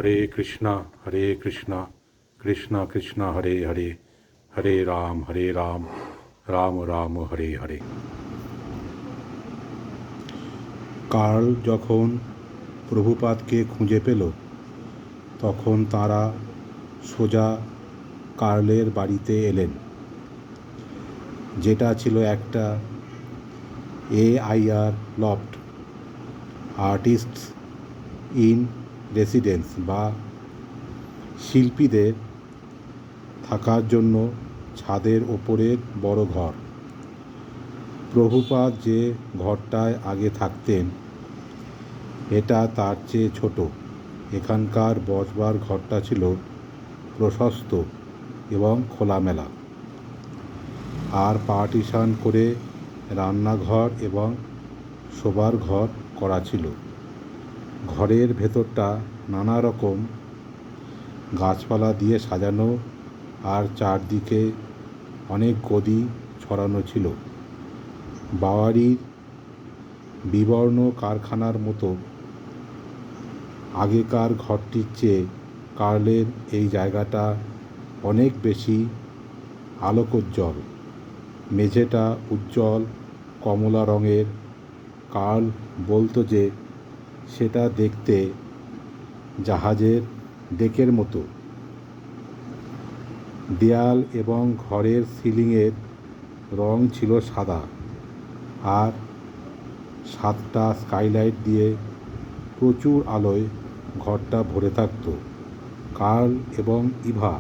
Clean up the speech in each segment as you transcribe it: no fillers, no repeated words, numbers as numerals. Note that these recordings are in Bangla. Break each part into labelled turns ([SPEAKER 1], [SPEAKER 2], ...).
[SPEAKER 1] হরে কৃষ্ণ কৃষ্ণ কৃষ্ণ হরে হরে হরে রাম রাম রাম হরে হরে। কার্ল যখন প্রভুপাদকে খুঁজে পেল তখন তারা সোজা কার্লের বাড়িতে এলেন, যেটা ছিল একটা AIR loft, artists in residence বা শিল্পীদের থাকার জন্য ছাদের ওপরের বড় ঘর। প্রভুপাদ যে ঘরটায় আগে থাকতেন এটা তার চেয়ে ছোট। এখানকার বসবার ঘরটা ছিল প্রশস্ত এবং খোলামেলা, আর পার্টিশন করে রান্নাঘর এবং শোবার ঘর করা ছিল। ঘরের ভেতরটা নানা রকম গাছপালা দিয়ে সাজানো, আর চারদিকে অনেক গদি ছড়ানো ছিল। বাওয়ারির বিবর্ণ কারখানার মতো আগেকার ঘরটির চেয়ে কার্লের এই জায়গাটা অনেক বেশি আলোকোজ্জ্বল। মেঝেটা উজ্জ্বল কমলা রঙের। কার্ল বলতো যে সেটা দেখতে জাহাজের ডেকের মতো। দেয়াল এবং ঘরের সিলিংয়ের রং ছিল সাদা, আর 7টা স্কাইলাইট দিয়ে প্রচুর আলোয় ঘরটা ভরে থাকত। কার্ল এবং ইভা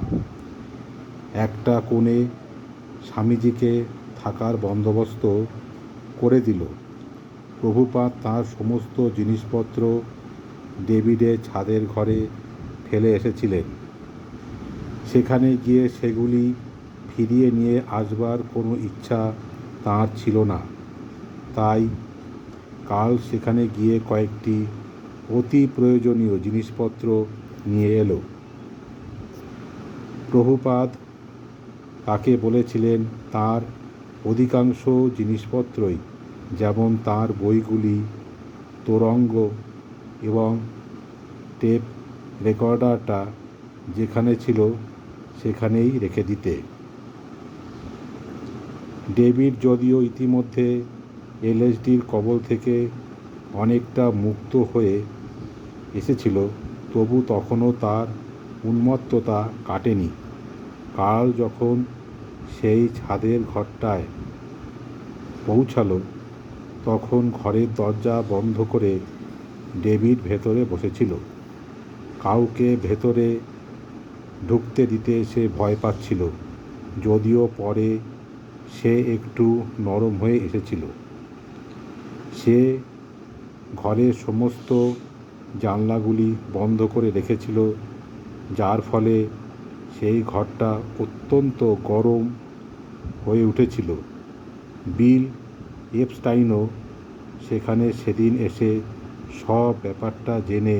[SPEAKER 1] একটা কোণে স্বামীজিকে থাকার বন্দোবস্ত করে দিল। প্রভুপাদ তাঁর সমস্ত জিনিসপত্র ডেভিডের ছাদের ঘরে ফেলে এসেছিলেন। সেখানে গিয়ে সেগুলি ফিরিয়ে নিয়ে আসবার কোনো ইচ্ছা তাঁর ছিল না। তাই কার্ল সেখানে গিয়ে কয়েকটি অতি প্রয়োজনীয় জিনিসপত্র নিয়ে এলো। প্রভুপাদ তাকে বলেছিলেন তাঁর অধিকাংশ জিনিসপত্রই, যেমন তাঁর বইগুলি, তোরঙ্গ এবং টেপ রেকর্ডারটা যেখানে ছিল সেখানেই রেখে দিতে। ডেভিড যদিও ইতিমধ্যে LSDর কবল থেকে অনেকটা মুক্ত হয়ে এসেছিল, তবু তখনও তার উন্মত্ততা কাটেনি। কার্ল যখন সেই ছাদের ঘরটায় পৌঁছালো তখন ঘরের দরজা বন্ধ করে ডেভিড ভেতরে বসেছিল। কাউকে ভেতরে ঢুকতে দিতে সে ভয় পাচ্ছিল, যদিও পরে সে একটু নরম হয়ে এসেছিল। সে ঘরের সমস্ত জানলাগুলি বন্ধ করে রেখেছিল, যার ফলে সেই ঘরটা অত্যন্ত গরম হয়ে উঠেছিল। বিল এপস্টাইনও সেখানে সেদিন এসে সব ব্যাপারটা জেনে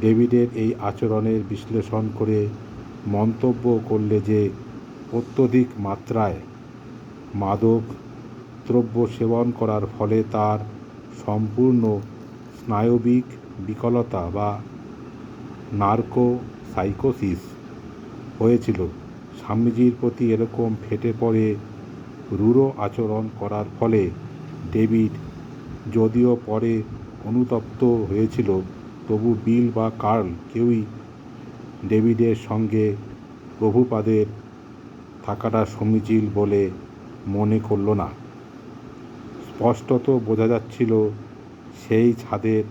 [SPEAKER 1] ডেভিডের এই আচরণের বিশ্লেষণ করে মন্তব্য করলে যে অত্যধিক মাত্রায় মাদক দ্রব্য সেবন করার ফলে তার সম্পূর্ণ স্নায়বিক বিকলতা বা নার্কোসাইকোসিস হয়েছিল। স্বামীজির প্রতি এরকম ফেটে পড়ে রূঢ় আচরণ করার ফলে ডেভিড যদিও পরে অনুতপ্ত হয়েছিল, তবু বিল বা কার্ল কেউই ডেভিডের সঙ্গে প্রভুপাদের থাকাটা সমীচীন বলে মনে করল না। স্পষ্টত বোঝা যাচ্ছিল সেই ছাদের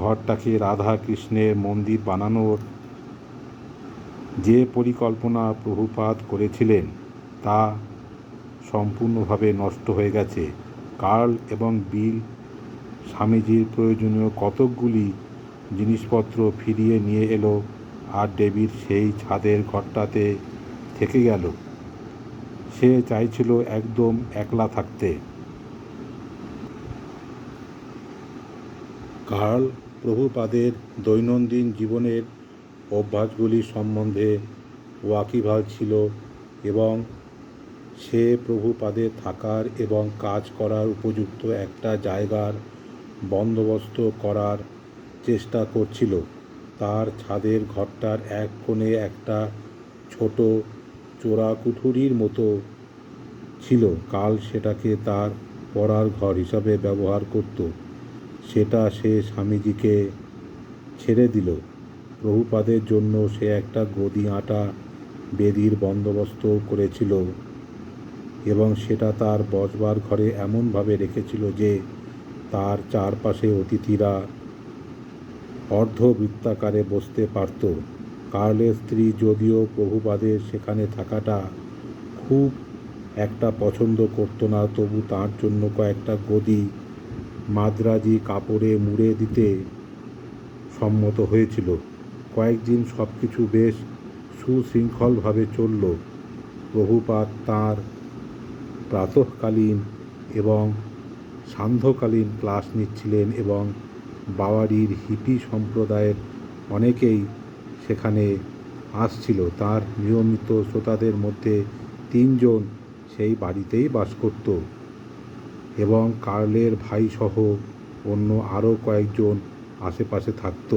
[SPEAKER 1] ঘরটাকে রাধা কৃষ্ণের মন্দির বানানোর যে পরিকল্পনা প্রভুপাদ করেছিলেন তা সম্পূর্ণভাবে নষ্ট হয়ে গেছে। কার্ল এবং বিল স্বামীজির প্রয়োজনীয় কতকগুলি জিনিসপত্র ফিরিয়ে নিয়ে এলো, আর ডেভিড সেই ছাদের ঘরটাতে থেকে গেল। সে চাইছিল একদম একলা থাকতে। কার্ল প্রভুপাদের দৈনন্দিন জীবনের অভ্যাসগুলি সম্বন্ধে ওয়াকিবহাল ছিল এবং সে প্রভুপাদের থাকার এবং কাজ করার উপযুক্ত একটা জায়গার বন্দোবস্ত করার চেষ্টা করছিল। তার ছাদের ঘরটার এক কোণে একটা ছোট চোরাকুঠুরির মতো ছিল। কাল সেটাকে তার পড়ার ঘর হিসাবে ব্যবহার করত। সেটা সে স্বামীজিকে ছেড়ে দিল। প্রভুপাদের জন্য সে একটা গদি আঁটা বেদির বন্দোবস্ত করেছিল এবং সেটা তার বসবার ঘরে এমনভাবে রেখেছিল যে তার চারপাশে অতিথিরা অর্ধবৃত্তাকারে বসতে পারত। কার্লের স্ত্রী যদিও প্রভুপাদের সেখানে থাকাটা খুব একটা পছন্দ করতো না, তবু তার জন্য কয়েকটা গদি মাদ্রাজি কাপড়ে মুড়ে দিতে সম্মত হয়েছিল। কয়েকদিন সব কিছু বেশ সুশৃঙ্খলভাবে চলল। প্রভুপাদ তাঁর প্রাতঃকালীন এবং সান্ধ্যকালীন ক্লাস নিচ্ছিলেন এবং বাওয়ারির হিপি সম্প্রদায়ের অনেকেই সেখানে আসছিল। তার নিয়মিত শ্রোতাদের মধ্যে 3 জন সেই বাড়িতেই বাস করত এবং কার্লের ভাইসহ অন্য আরও কয়েকজন আশেপাশে থাকত।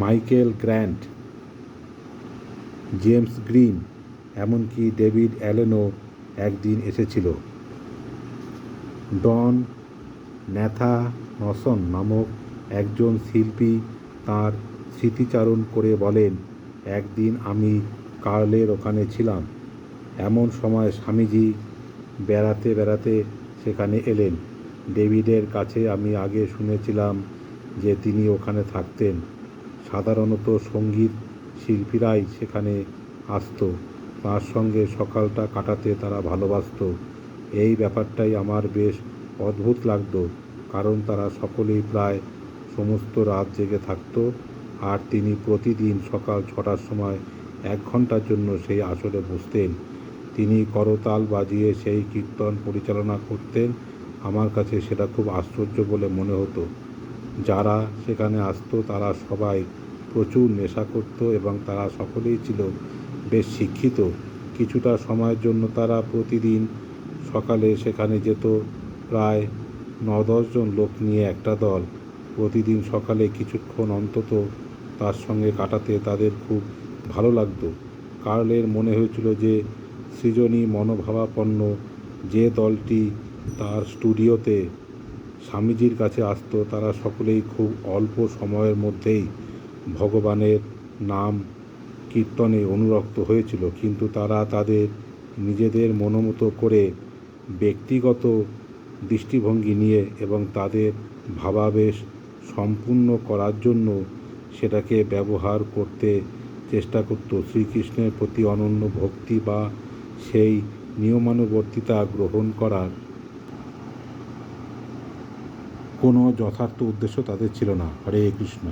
[SPEAKER 1] মাইকেল গ্র্যান্ট, জেমস গ্রিন, এমনকি ডেভিড অ্যালেনও একদিন এসেছিল। ডন ন্যাথানসন নামক একজন শিল্পী তাঁর স্মৃতিচারণ করে বলেন, একদিন আমি কার্লের ওখানে ছিলাম। এমন সময় স্বামীজি বেড়াতে বেড়াতে সেখানে এলেন। ডেভিডের কাছে আমি আগে শুনেছিলাম যে তিনি ওখানে থাকতেন। সাধারণত সঙ্গীত শিল্পীরাই সেখানে আসত। তার সঙ্গে সকালটা কাটাতে তারা ভালোবাসত। এই ব্যাপারটাই আমার বেশ অদ্ভুত লাগত, কারণ তারা সকলেই প্রায় সমস্ত রাত জেগে থাকত আর তিনি প্রতিদিন সকাল 6টার সময় 1 ঘন্টার জন্য সেই আসরে বসতেন। তিনি করতাল বাজিয়ে সেই কীর্তন পরিচালনা করতেন। আমার কাছে সেটা খুব আশ্চর্য বলে মনে হতো। যারা সেখানে আসত তারা সবাই প্রচুর নেশা করত এবং তারা সকলেই ছিল বেশ শিক্ষিত। কিছুটা সময়ের জন্য তারা প্রতিদিন সকালে সেখানে যেত। প্রায় 9-10 জন লোক নিয়ে একটা দল। প্রতিদিন সকালে কিছুক্ষণ অন্তত তার সঙ্গে কাটাতে তাদের খুব ভালো লাগতো। কার্লের মনে হয়েছিল যে সৃজনী মনোভাবাপন্ন যে দলটি তার স্টুডিওতে স্বামীজির কাছে আসতো তারা সকলেই খুব অল্প সময়ের মধ্যেই ভগবানের নাম কীর্তনে অনুরক্ত হয়েছিল, কিন্তু তারা তাদের নিজেদের মনোমতো করে ব্যক্তিগত দৃষ্টিভঙ্গি নিয়ে এবং তাদের ভাবাবেশ সম্পূর্ণ করার জন্য সেটাকে ব্যবহার করতে চেষ্টা করত। শ্রীকৃষ্ণের প্রতি অনন্য ভক্তি বা সেই নিয়মানুবর্তিতা গ্রহণ করার কোনো যথার্থ উদ্দেশ্য তাদের ছিল না। হরে কৃষ্ণ।